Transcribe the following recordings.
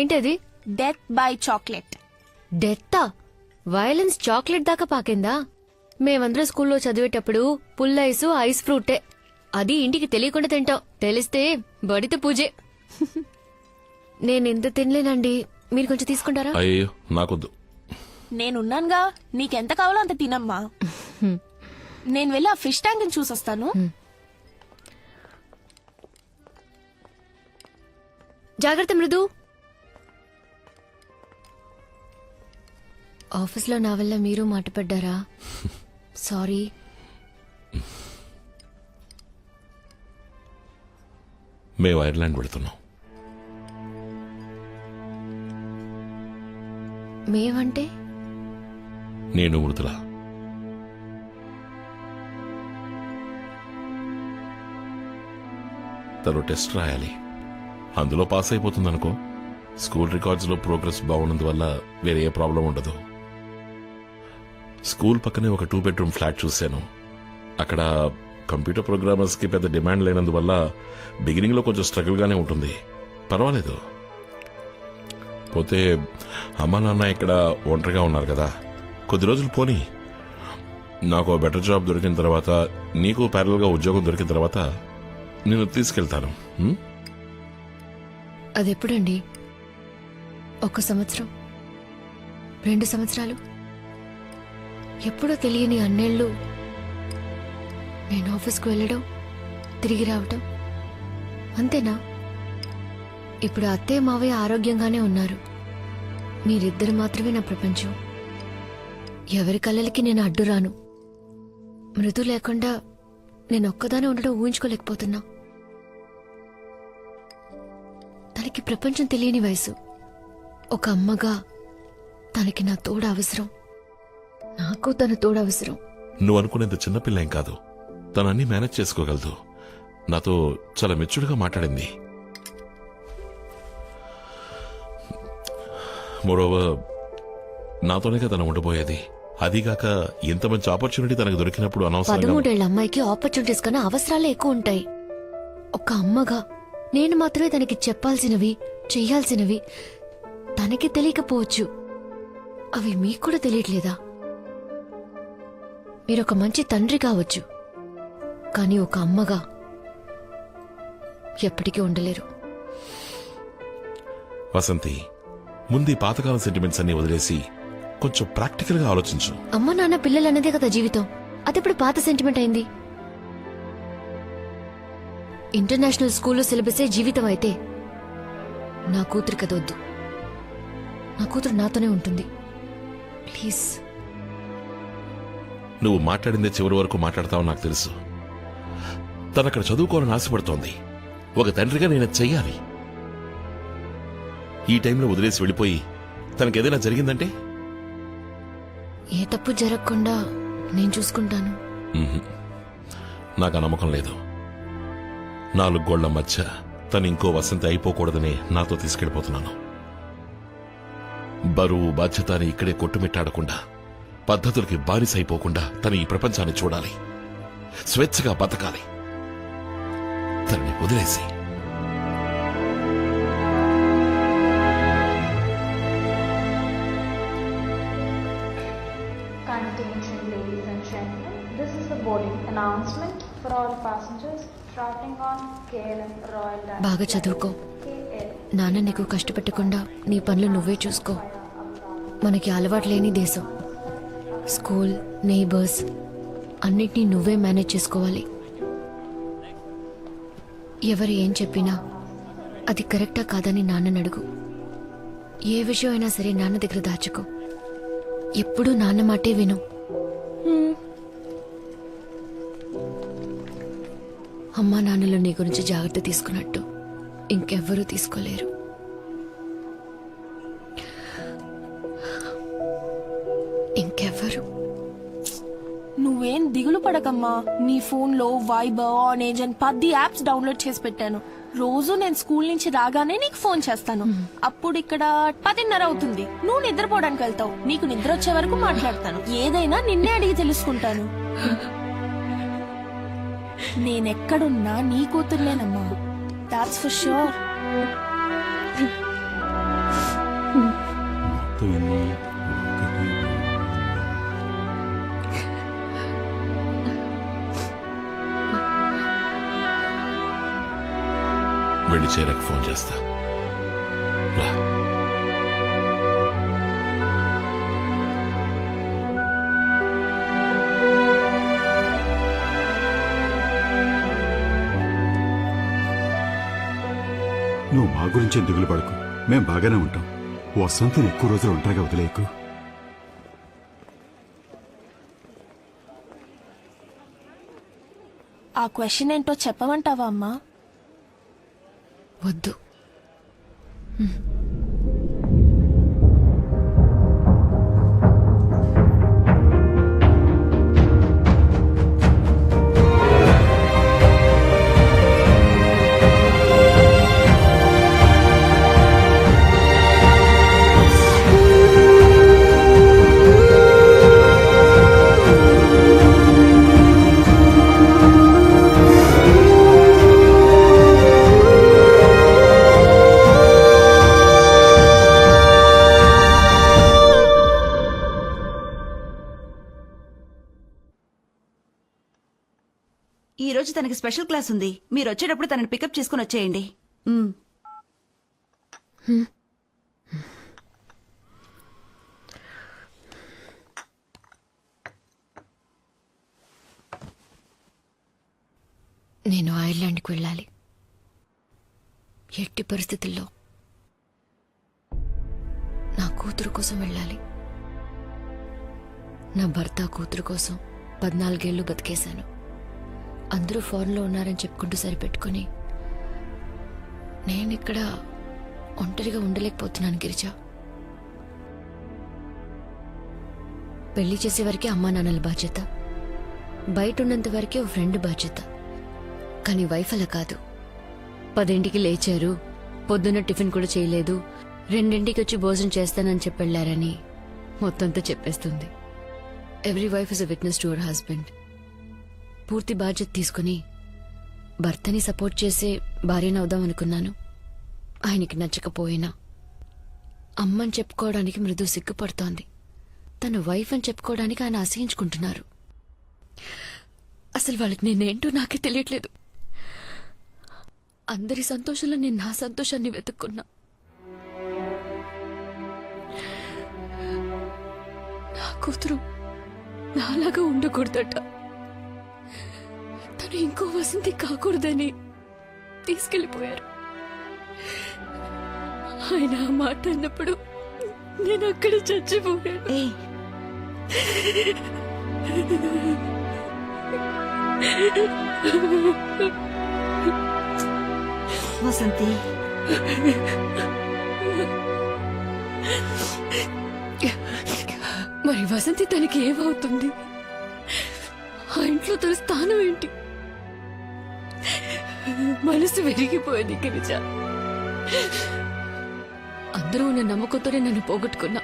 ఏంటది? Death by chocolate. డెత్తా? Violence chocolate దాకా పాకిందా? మేమందరం స్కూల్లో చదివేటప్పుడు పుల్ల ఐస్ ఫ్రూటే. అది ఇంటికి తెలియకుండా తింటాం, తెలిస్తే బడిత పూజే. నేనెంత తినలేనండి, మీరు కొంచెం తీసుకుంటారా? అయ్యో నాకొద్దు. నేనున్నానుగా, నీకెంత కావాలో అంత తినమ్మా. నేను వెళ్ళి ఆ ఫిష్ ట్యాంక్ చూసొస్తాను. జాగ్రత్త మృదు. ఆఫీస్లో నా వల్ల మీరు మాట పడ్డారా? సారీ. మేము ఐర్లాండ్ వెళుతున్నాం. మేమంటే? నేను మృదుల. తను టెస్ట్ రాయాలి, అందులో పాస్ అయిపోతుందనుకో. స్కూల్ రికార్డ్స్ లో ప్రోగ్రెస్ బాగున్నందువల్ల వేరే ఏ ప్రాబ్లం ఉండదు. స్కూల్ పక్కనే ఒక 2 బెడ్రూమ్ ఫ్లాట్ చూశాను. అక్కడ కంప్యూటర్ ప్రోగ్రామర్స్ కి పెద్ద డిమాండ్ లేనందువల్ల బిగినింగ్ లో కొంచెం స్ట్రగుల్ గానే ఉంటుంది. పర్వాలేదు. పోతే అమ్మా నాన్న ఇక్కడ ఒంటరిగా ఉన్నారు కదా, కొద్ది రోజులు పోనీ. నాకు బెటర్ జాబ్ దొరికిన తర్వాత, నీకు ప్యారల్ గా ఉద్యోగం దొరికిన తర్వాత నేను తీసుకెళ్తాను. అదెప్పుడండి? 1 సంవత్సరం, 2 సంవత్సరాలు, ఎప్పుడో తెలియని అన్నేళ్ళు నేను ఆఫీస్కు వెళ్ళడం, తిరిగి రావటం, అంతేనా? ఇప్పుడు అత్తయ్య మావయ్య ఆరోగ్యంగానే ఉన్నారు. మీరిద్దరు మాత్రమే నా ప్రపంచం. ఎవరి కళ్ళకి నేను అడ్డు రాను. మృదు లేకుండా నేను ఒక్కదానే ఉండడం ఊహించుకోలేకపోతున్నా. తనకి ప్రపంచం తెలియని వయసు. ఒక అమ్మగా తనకి నా తోడు అవసరం, నాకు తన తోడు అవసరం. నువ్వు అనుకునేంత చిన్నపిల్ల ఏం కాదు. తను అన్ని మేనేజ్ చేసుకోగలదు. నాతో చాలా మెచ్యూర్డ్గా మాట్లాడింది. మోరోవర్, నాతోనే కదా తను ఉండబోయేది. అదిగాక ఎంత మంచి ఆపర్చునిటీ తనకు దొరికినప్పుడు అనవసరంగా. 13 ఏళ్ల అమ్మాయికి ఆపర్చునిటీస్ కన్నా అవసరాలే ఎక్కువ ఉంటాయి. ఒక అమ్మగా నేను మాత్రమే తనకి చెప్పాల్సినవి, చెయ్యాల్సినవి తనకి తెలియకపోవచ్చు. అవి మీకు కూడా తెలియట్లేదా? మీరొక మంచి తండ్రి కావచ్చు, కానీ ఒక అమ్మగా ఎప్పటికీ ఉండలేరు. వసంతి, ముందు పాతకాలం సెంటిమెంట్స్ అన్ని వదిలేసి కొంచెం ప్రాక్టికల్ గా ఆలోచించు. అమ్మ నాన్న పిల్లలు అన్నదే కదా జీవితం. అదెప్పుడు పాత సెంటిమెంట్ అయింది? ఇంటర్నేషనల్ స్కూల్లో సిలబసే జీవితం అయితే నా కూతురు కదొద్దు. నా కూతురు నాతోనే ఉంటుంది. ప్లీజ్. నువ్వు మాట్లాడిందే చివరి వరకు మాట్లాడతావు నాకు తెలుసు. తనక్కడ చదువుకోవాలని ఆశపడుతోంది. ఒక తండ్రిగా నేను చెయ్యాలి. ఈ టైంలో వదిలేసి వెళ్ళిపోయి తనకేదైనా జరిగిందంటే? ఏ తప్పు జరగకుండా నేను చూసుకుంటాను. నాకు ఆ నమ్మకం లేదు. 4 గోళ్ల మధ్య తను ఇంకో వసంతి అయిపోకూడదని నాతో తీసుకెళ్లిపోతున్నాను. బరువు బాధ్యత అని ఇక్కడే కొట్టుమిట్టాడకుండా, పద్ధతులకి బానిస అయిపోకుండా తను ఈ ప్రపంచాన్ని చూడాలి, స్వేచ్ఛగా బతకాలి. తనని వదిలేసి Attention ladies and gentlemen, this is the boarding announcement for all passengers traveling on KLM Royal Dutch బాగా చదువుకో. నాన్న నీకు కష్టపెట్టకుండా నీ పనులు నువ్వే చూసుకో. మనకి అలవాటు లేని దేశం. స్కూల్, నైబర్స్ అన్నిటినీ నువ్వే మేనేజ్ చేసుకోవాలి. ఎవరు ఏం చెప్పినా అది కరెక్టా కాదని నాన్నని అడుగు. ఏ విషయం అయినా సరే నాన్న దగ్గర దాచుకో. ఎప్పుడూ నాన్న మాటే విను. అమ్మా నాన్నలు నీ గురించి జాగ్రత్త తీసుకున్నట్టు ఇంకెవ్వరూ తీసుకోలేరు. ఇంకెవ్వరు. నువ్వేం దిగులు పడకమ్మా. నీ ఫోన్ లో వైబర్, ఆనేజ్ అని 10 యాప్స్ డౌన్లోడ్ చేసి పెట్టాను. రోజు నేను స్కూల్ నుంచి రాగానే నీకు ఫోన్ చేస్తాను. అప్పుడు ఇక్కడ 10:30 అవుతుంది. నువ్వు నిద్రపోవడానికి వెళ్తావు. నీకు నిద్ర వచ్చే వరకు మాట్లాడతాను. ఏదైనా నిన్నే అడిగి తెలుసుకుంటాను. నేనెక్కడున్నా నీ కూతుర్నేనమ్మా. That's for sure. మొత్తం ఎన్ని? ఒకటి, వెళ్ళి చేరకు ఫోన్ చేస్తా. రా. నువ్వు మా గురించి దిగులు పడకు, మేం బాగానే ఉంటాం. వసంతిని ఎక్కువ రోజులు ఒంటరిగా వదిలేయకు. ఆ క్వశ్చన్ ఏంటో చెప్పమంటావా అమ్మా? వద్దు. ఈ రోజు తనకి స్పెషల్ క్లాస్ ఉంది. మీరు వచ్చేటప్పుడు తనని పికప్ చేసుకుని వచ్చేయండి. నేను ఐర్లాండ్కి వెళ్ళాలి. ఎట్టి పరిస్థితుల్లో నా కూతురు కోసం వెళ్ళాలి. నా భర్త కూతురు కోసం 14 ఏళ్ళు బతికేశాను. అందరూ ఫారెన్లో ఉన్నారని చెప్పుకుంటూ సరిపెట్టుకుని నేనిక్కడ ఒంటరిగా ఉండలేకపోతున్నాను గిరిజా. పెళ్లి చేసే వరకే అమ్మా నాన్నల బాధ్యత, బయట ఉన్నంత వరకే ఓ ఫ్రెండ్ బాధ్యత. కానీ వైఫ్ అలా కాదు. 10ంటికి లేచారు, పొద్దున్న టిఫిన్ కూడా చేయలేదు, 2ంటికి వచ్చి భోజనం చేస్తానని చెప్పెళ్లారని మొత్తంతో చెప్పేస్తుంది. Every wife is a witness to our husband. పూర్తి బాధ్యత తీసుకుని భర్తని సపోర్ట్ చేసే భార్యనవుదాం అనుకున్నాను. ఆయనకి నచ్చకపోయినా అమ్మని చెప్పుకోవడానికి మృదు సిగ్గుపడుతోంది. తన వైఫ్ అని చెప్పుకోవడానికి ఆయన అసహించుకుంటున్నారు. అసలు వాళ్ళకి నేనేంటో నాకే తెలియట్లేదు. అందరి సంతోషంలో నేను నా సంతోషాన్ని వెతుక్కున్నా. నా కూతురు నాలాగా ఉండకూడదట. తను ఇంకో వసంతి కాకూడదని తీసుకెళ్లిపోయారు. ఆయన ఆ మాట అన్నప్పుడు నేను అక్కడ చచ్చిపోయాను. వసంతి, మరి వసంతి తనకి ఏమవుతుంది? ఆ ఇంట్లో తన స్థానం ఏంటి? మనసు విరిగిపోయింది గిరిజ. అందరూ ఉన్న నమ్మకంతోనే నన్ను పోగొట్టుకున్నా.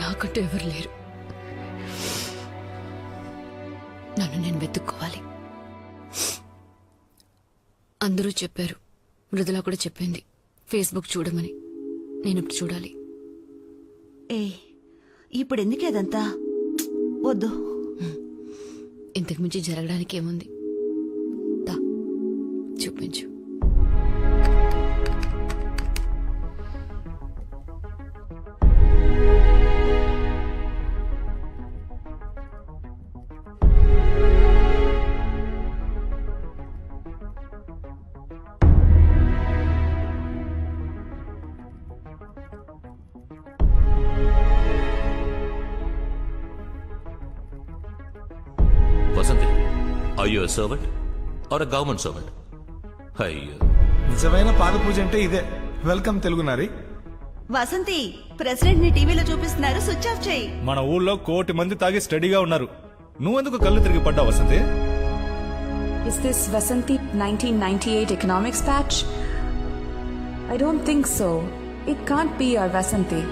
నాకంటూ ఎవరు లేరు. నన్ను నేను వెతుక్కోవాలి. అందరూ చెప్పారు, మృదులా కూడా చెప్పింది ఫేస్బుక్ చూడమని. నేను ఇప్పుడు చూడాలి. ఇప్పుడు ఎందుకే అదంతా? వద్దు. ఇంతకు మించి జరగడానికి ఏముంది? దా చూపించు. Vasanthi, are you a servant or a government servant? అయ్యో, నిజమైన పాద పూజ అంటే ఇదే. వెల్కమ్ తెలుగు నారి. వసంతి, ప్రెసిడెంట్ ని టీవీలో చూపిస్తున్నారు, స్విచ్ ఆఫ్ చేయి. మన ఊళ్ళో 1,000,000 మంది తాగి స్టడీగా ఉన్నారు. నువ్వెందుకు కళ్ళు తిరిగి పడ్డావు Vasanthi? Is this Vasanthi 1998 economics patch? I don't think so. It can't be our Vasanthi.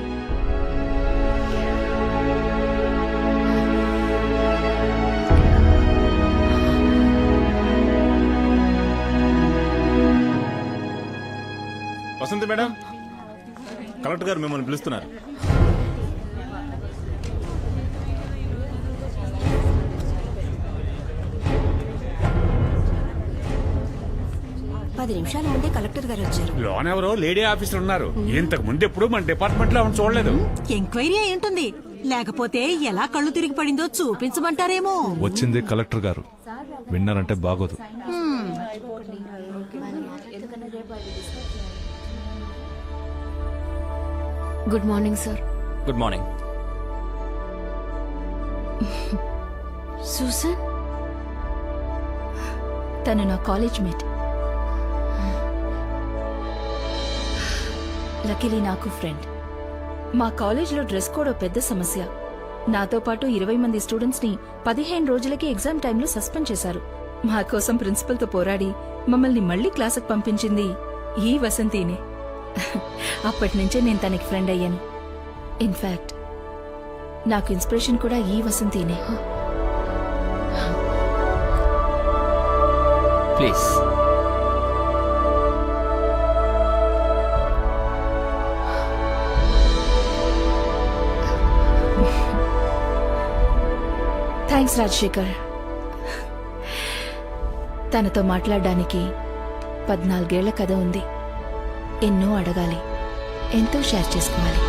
Vasanthi madam, collector గారు మిమ్మల్ని పిలుస్తున్నారు. నిమిషాల ముందే కలెక్టర్ గారు వచ్చారు. లోన్ ఎవరో లేడీ ఆఫీసర్ ఉన్నారు. ఇంతకు ముందు ఎప్పుడు మన డిపార్ట్మెంట్ లో ఆమెను చూడలేదు. ఎంక్వైరీ అయి ఉంటుంది, లేకపోతే ఎలా కళ్ళు తిరిగి పడిందో చూపించమంటారేమో. వచ్చింది కలెక్టర్ గారు, విన్నారంటే బాగోదు. Good morning sir. Good morning. Susan తను నా కాలేజ్ మేట్. లక్కీలీ నాకు ఫ్రెండ్. మా కాలేజ్లో డ్రెస్ కోడ్ ఓ పెద్ద సమస్య. నాతో పాటు 20 మంది స్టూడెంట్స్ ని 15 రోజులకి ఎగ్జామ్ టైంలో సస్పెండ్ చేశారు. మా కోసం ప్రిన్సిపల్ తో పోరాడి మమ్మల్ని మళ్లీ క్లాసుకు పంపించింది ఈ వసంతినే. అప్పటి నుంచే నేను తనకి ఫ్రెండ్ అయ్యాను. ఇన్ఫాక్ట్ నాకు ఇన్స్పిరేషన్ కూడా ఈ వసంతినే. ప్లీజ్. థ్యాంక్స్ రాజశేఖర్. తనతో మాట్లాడడానికి 14 ఏళ్ల కథ ఉంది. ఎన్నో అడగాలి, ఎంతో షేర్ చేసుకోవాలి.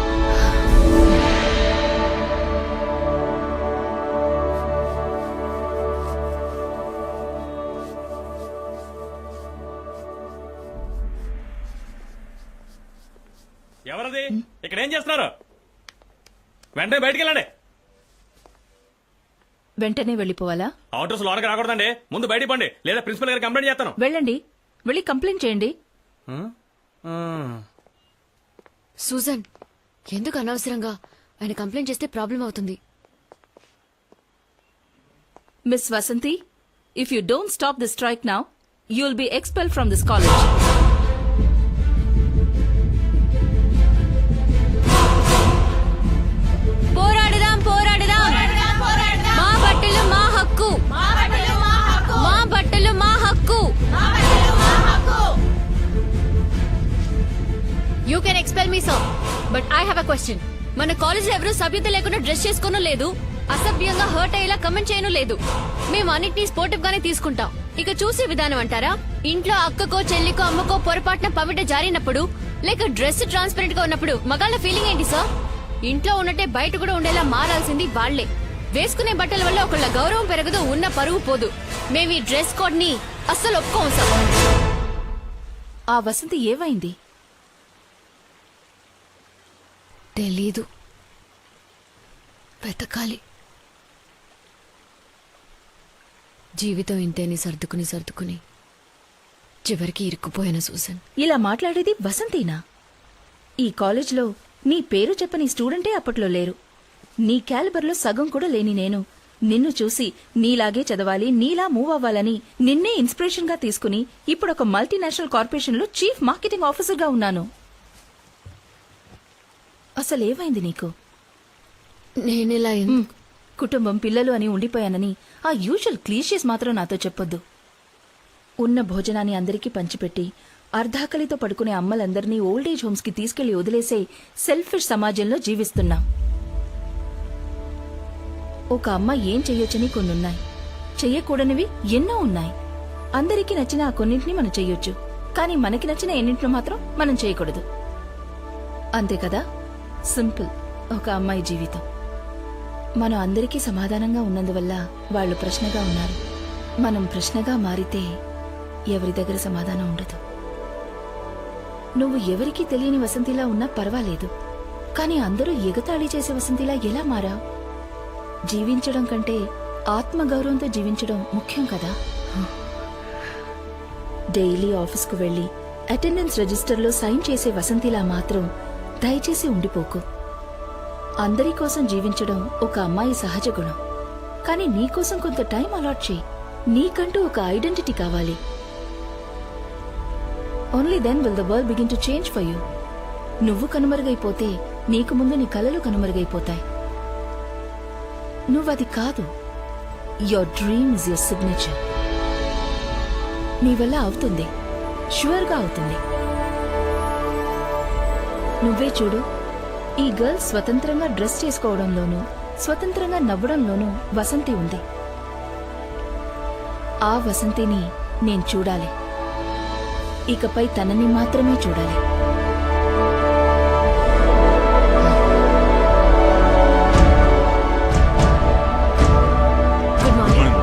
ఎవరది? ఇక్కడ ఏం చేస్తున్నారు? వెంటనే బయటికి వెళ్ళండి. వెంటనే వెళ్ళిపోవాలా? ఆటోస్ లోనకి రాకూడదండి. ముందు బయటికి పండి, లేదా ప్రిన్సిపల్ గారికి కంప్లైంట్ చేస్తాను. వెళ్ళండి, వెళ్ళి కంప్లైంట్ చేయండి. సూజన్, ఎందుకు అనవసరంగా ఆయన కంప్లైంట్ చేస్తే ప్రాబ్లం అవుతుంది. Miss Vasanthi, if you don't stop the strike now, you will be expelled from this college. పోరాడదాం, పోరాడదాం. మా బట్టలు మా హక్కు, మా బట్టలు మా హక్కు. You can expel me sir, but I have a question. మన కాలేజ్ ఎవరు సభ్యత లేకుండా డ్రెస్ చేసుకోను లేదు, అసభ్యంగా హర్ట్ అయ్యేలా కమెంట్ చేయను లేదు. మేము అన్నిటినీ స్పోర్టివ్ గానే తీసుకుంటాం. ఇక చూసే విధానం అంటారా? ఇంట్లో అక్కకో చెల్లికో అమ్మకో పొరపాటున పవిట జారినప్పుడు, లేక డ్రెస్ ట్రాన్స్పరెంట్ గా ఉన్నప్పుడు మగాళ్ళ ఫీలింగ్ ఏంటి సార్? ఇంట్లో ఉన్నట్టే బయట కూడా ఉండేలా మారాల్సింది వాళ్లే. వేసుకునే బట్టల వల్ల ఒకళ్ళ గౌరవం పెరగదు, ఉన్న పరువు పోదు. మేము ఈ డ్రెస్ కోడ్ ని అస్సలు ఒప్పుకోం సార్. ఆ వసంతి ఏమైంది? తెలీదు, వెతకాలి. జీవితం ఇంతేని సర్దుకుని సర్దుకుని చివరికి ఇరుక్కుపోయాను సూసన్. ఇలా మాట్లాడేది వసంతినా? ఈ కాలేజ్లో నీ పేరు చెప్పని స్టూడెంటే అప్పట్లో లేరు. నీ క్యాలిబర్లో సగం కూడా లేని నేను నిన్ను చూసి నీలాగే చదవాలి, నీలా మూవ్ అవ్వాలని నిన్నే ఇన్స్పిరేషన్ గా తీసుకుని ఇప్పుడు ఒక మల్టీనేషనల్ కార్పొరేషన్ లో చీఫ్ మార్కెటింగ్ ఆఫీసర్ గా ఉన్నాను. అసలేమైంది నీకు? నేనెలా కుటుంబం, పిల్లలు అని ఉండిపోయానని ఆ యూజువల్ క్లీషీస్ మాత్రం నాతో చెప్పొద్దు. ఉన్న భోజనాన్ని అందరికీ పంచిపెట్టి అర్ధాకలితో పడుకునే అమ్మలందరినీ ఓల్డేజ్ హోమ్స్ కి తీసుకెళ్లి వదిలేసే సెల్ఫిష్ సమాజంలో జీవిస్తున్నాం. ఒక అమ్మ ఏం చెయ్యొచ్చని కొన్నున్నాయి, చెయ్యకూడనివి ఎన్నో ఉన్నాయి. అందరికీ నచ్చిన ఆ కొన్నింటిని మనం చెయ్యొచ్చు, కానీ మనకి నచ్చిన ఎన్నింటిలో మాత్రం మనం చేయకూడదు. అంతే కదా? సింపుల్ ఒక అమ్మాయి జీవితం. మనం అందరికీ సమాధానంగా ఉన్నందువల్ల వాళ్ళు ప్రశ్నగా ఉన్నారు. మనం ప్రశ్నగా మారితే ఎవరి దగ్గర సమాధానం ఉండదు. నువ్వు ఎవరికీ తెలియని వసంతిలా ఉన్నా పర్వాలేదు, కానీ అందరూ ఎగతాళి చేసే వసంతిలా ఎలా మారా? జీవించడం కంటే ఆత్మగౌరవంతో జీవించడం ముఖ్యం కదా. డైలీ ఆఫీస్కు వెళ్లి అటెండెన్స్ రిజిస్టర్లో సైన్ చేసే వసంతిలా మాత్రం దయచేసి ఉండిపోకు. అందరి కోసం జీవించడం ఒక అమ్మాయి సహజ గుణం, కానీ నీకోసం కొంత టైం అలాట్ చేయి. నీకంటూ ఒక ఐడెంటిటీ కావాలి. Only then will the world begin to change for you. నువ్వు కనుమరుగైపోతే నీకు ముందు నీ కలలు కనుమరుగైపోతాయి. నువ్వది కాదు. Your dream is your signature. నీ వల్ల అవుతుంది, ష్యూర్గా అవుతుంది. నువ్వే చూడు, ఈ గర్ల్ స్వతంత్రంగా డ్రెస్ చేసుకోవడంలోనూ స్వతంత్రంగా నవ్వడంలోనూ వసంతి ఉంది. ఆ వసంతిని నేను చూడాలి. ఇకపై తనని మాత్రమే చూడాలి. Good morning.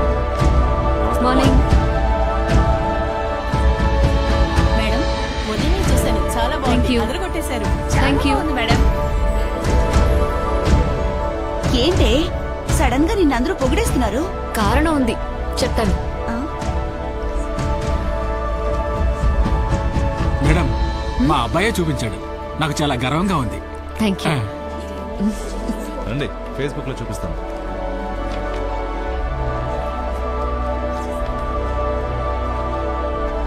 మార్నింగ్. మేడం ఉదయం చూశాను, చాలా Thank you. అదరగొట్టేశారు. Thank you. మేడం ఏంటే సడన్ గా నిన్నందరూ పొగిడేస్తున్నారు? కారణం ఉంది, చెప్తాను. ఆ? మేడం మా అబ్బాయే చూపించాడు, నాకు చాలా గర్వంగా ఉంది. Thank you. రండి, ఫేస్బుక్ లో చూపిస్తాను.